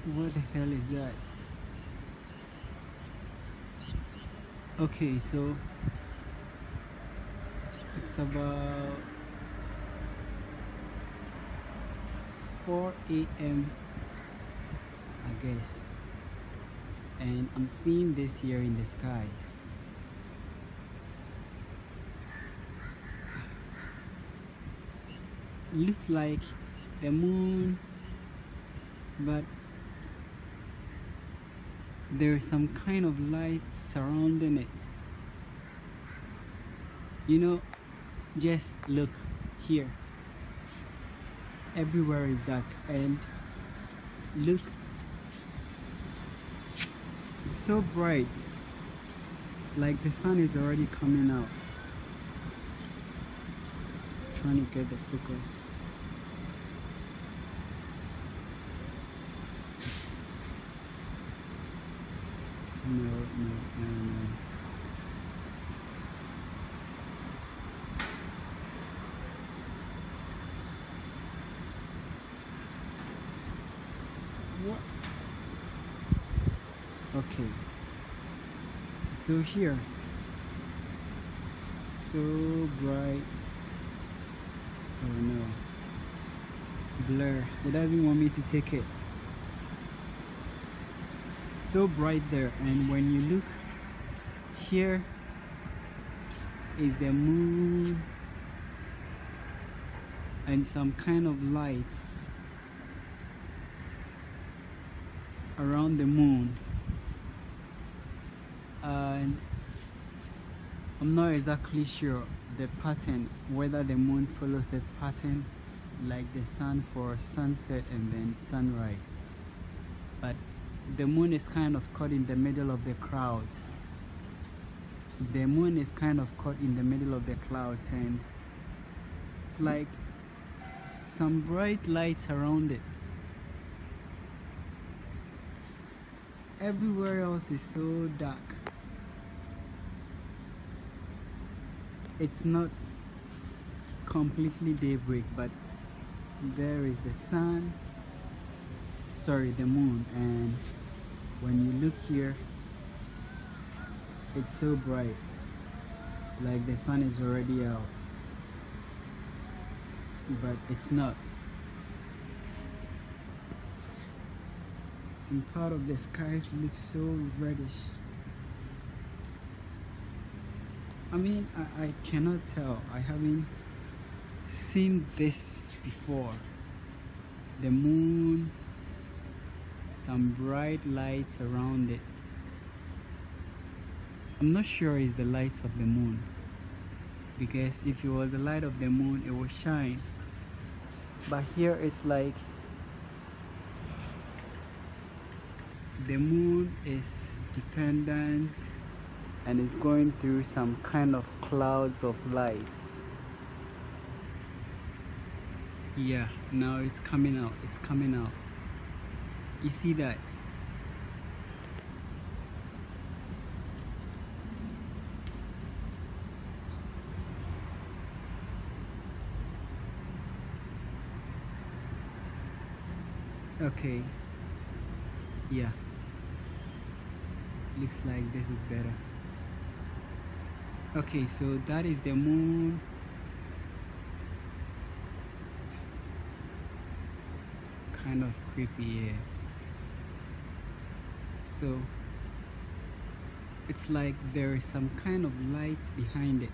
What the hell is that? Okay, so it's about 4 a.m. I guess, and I'm seeing this here in the skies. Looks like the moon, but there's some kind of light surrounding it. You know, just look here. Everywhere is dark, and look, it's so bright, like the sun is already coming out. Trying to get the focus. No. What? Okay. So here, so bright. Oh no. Blur. It doesn't want me to take it. So bright there, and when you look here is the moon and some kind of lights around the moon, and I'm not exactly sure the pattern, whether the moon follows the pattern like the sun for sunset and then sunrise, but the moon is kind of caught in the middle of the clouds. The moon is kind of caught in the middle of the clouds, and it's like some bright lights around it. Everywhere else is so dark. It's not completely daybreak, but there is the sun, sorry, the moon, and when you look here, it's so bright, like the sun is already out, but it's not. Some part of the skies looks so reddish. I mean, I cannot tell. I haven't seen this before. The moon, some bright lights around it. I'm not sure it's the lights of the moon, because if it was the light of the moon, it would shine. But here it's like the moon is dependent and is going through some kind of clouds of lights. Yeah, now it's coming out. It's coming out. You see that? Okay. Yeah. Looks like this is better. Okay, so that is the moon. Kind of creepy, yeah. So it's like there is some kind of lights behind it,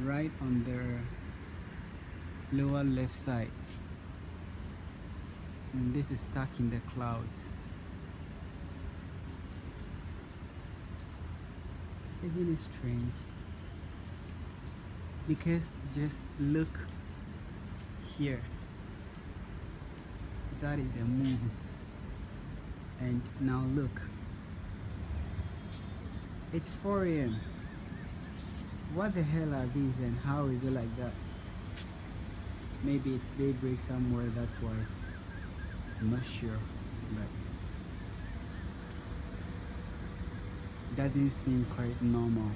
right on the lower left side, and this is stuck in the clouds. Isn't it strange? Because just look here, that is the moon, and now look, it's 4 a.m. What the hell are these, and how is it like that? Maybe it's daybreak somewhere, that's why. I'm not sure, but it doesn't seem quite normal.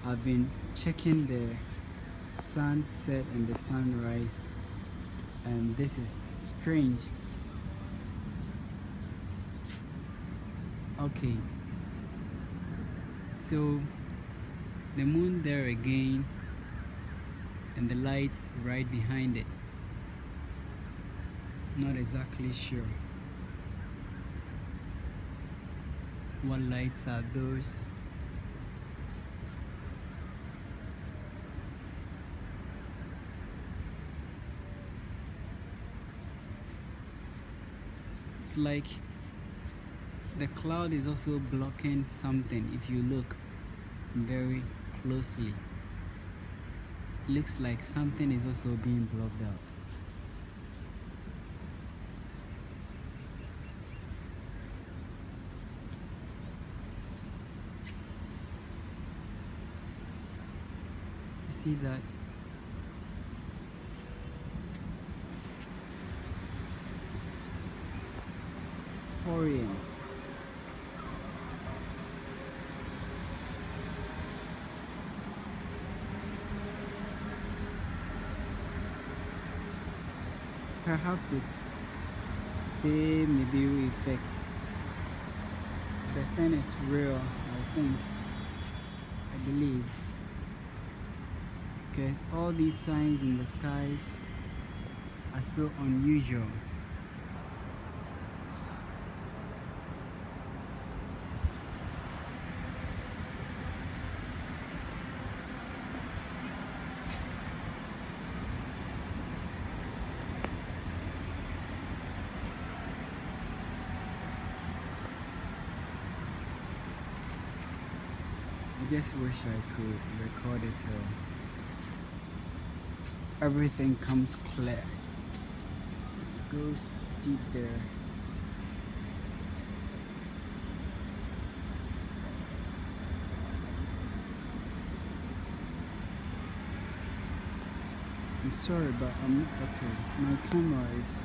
I've been checking the sunset and the sunrise, and this is strange. Okay, so the moon there again, and the lights right behind it. Not exactly sure what lights are those. It's like the cloud is also blocking something. If you look very closely, looks like something is also being blocked out. You see that? It's 4 a.m. Perhaps it's same Niburi effect. The thing is real, I think, I believe, because all these signs in the skies are so unusual. I just wish I could record it so everything comes clear. It goes deep there. I'm sorry, but I'm okay. My camera is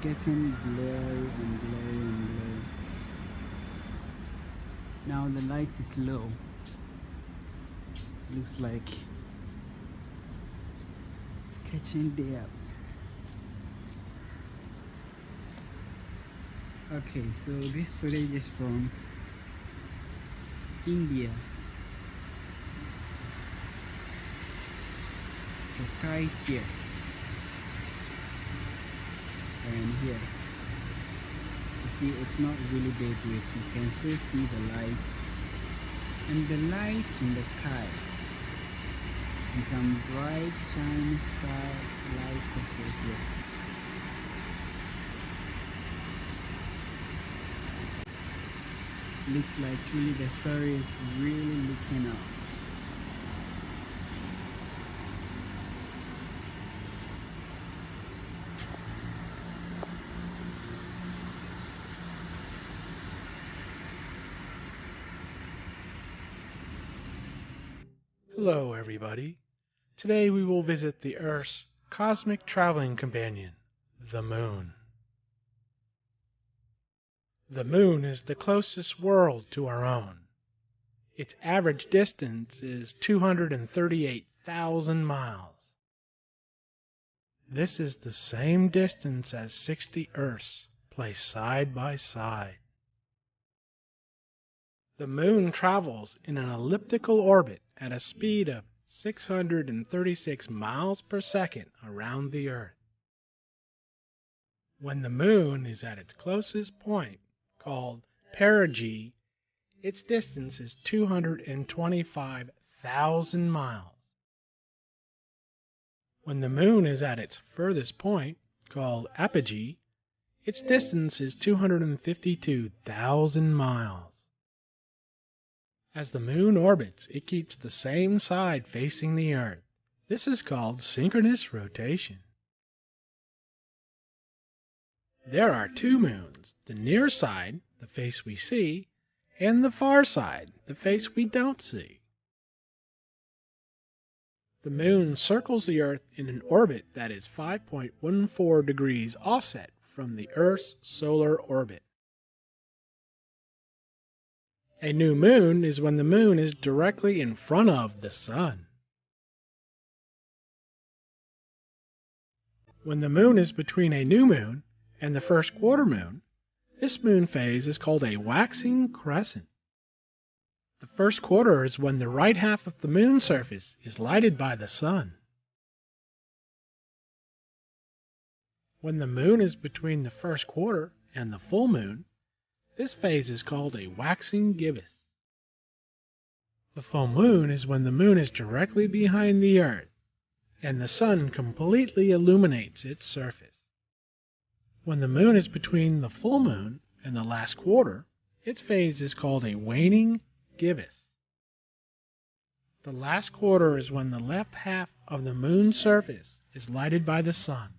getting blurry and blurry and blurry. Now the light is low. Looks like it's catching day up. Okay, so this footage is from India. The sky is here and here. You see, it's not really big with. You can still see the lights and the lights in the sky, and some bright shiny sky lights also here. Looks like truly the story is really looking up. Hello, everybody. Today we will visit the Earth's cosmic traveling companion, the Moon. The Moon is the closest world to our own. Its average distance is 238,000 miles. This is the same distance as 60 Earths placed side by side. The Moon travels in an elliptical orbit at a speed of 636 miles per second around the Earth. When the Moon is at its closest point, called perigee, its distance is 225,000 miles. When the Moon is at its furthest point, called apogee, its distance is 252,000 miles. As the Moon orbits, it keeps the same side facing the Earth. This is called synchronous rotation. There are two moons, the near side, the face we see, and the far side, the face we don't see. The Moon circles the Earth in an orbit that is 5.14 degrees offset from the Earth's solar orbit. A new moon is when the Moon is directly in front of the Sun. When the Moon is between a new moon and the first quarter moon, This moon phase is called a waxing crescent. The first quarter is when the right half of the moon surface is lighted by the sun. When the moon is between the first quarter and the full moon, this phase is called a waxing gibbous. The full moon is when the moon is directly behind the earth and the sun completely illuminates its surface. When the moon is between the full moon and the last quarter, its phase is called a waning gibbous. The last quarter is when the left half of the moon's surface is lighted by the sun.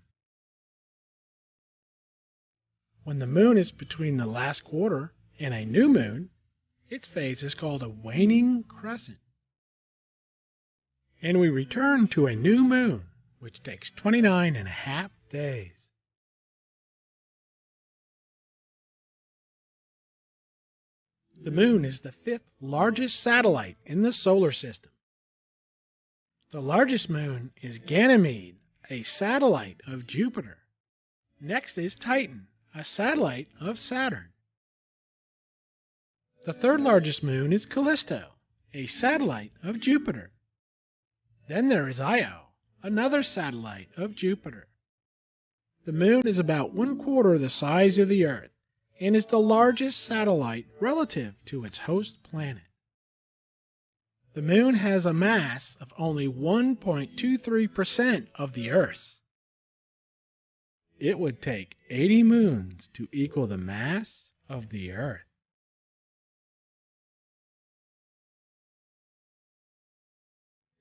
When the moon is between the last quarter and a new moon, its phase is called a waning crescent. And we return to a new moon, which takes 29.5 days. The moon is the fifth largest satellite in the solar system. The largest moon is Ganymede, a satellite of Jupiter. Next is Titan, a satellite of Saturn. The third largest moon is Callisto, a satellite of Jupiter. Then there is Io, another satellite of Jupiter. The moon is about 1/4 the size of the Earth and is the largest satellite relative to its host planet. The moon has a mass of only 1.23% of the Earth's. It would take 80 moons to equal the mass of the Earth.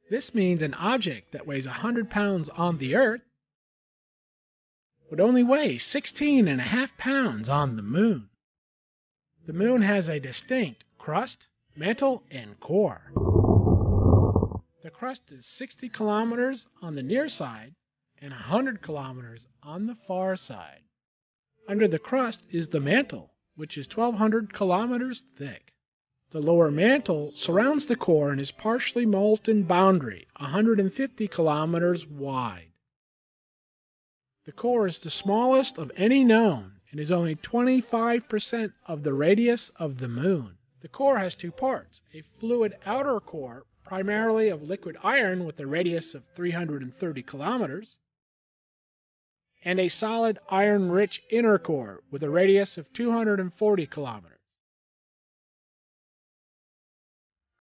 This means an object that weighs 100 pounds on the Earth would only weigh 16.5 pounds on the moon. The moon has a distinct crust, mantle, and core. The crust is 60 kilometers on the near side and 100 kilometers on the far side. Under the crust is the mantle, which is 1,200 kilometers thick. The lower mantle surrounds the core and is partially molten boundary, 150 kilometers wide. The core is the smallest of any known and is only 25% of the radius of the moon. The core has two parts, a fluid outer core, primarily of liquid iron with a radius of 330 kilometers, and a solid iron-rich inner core with a radius of 240 kilometers.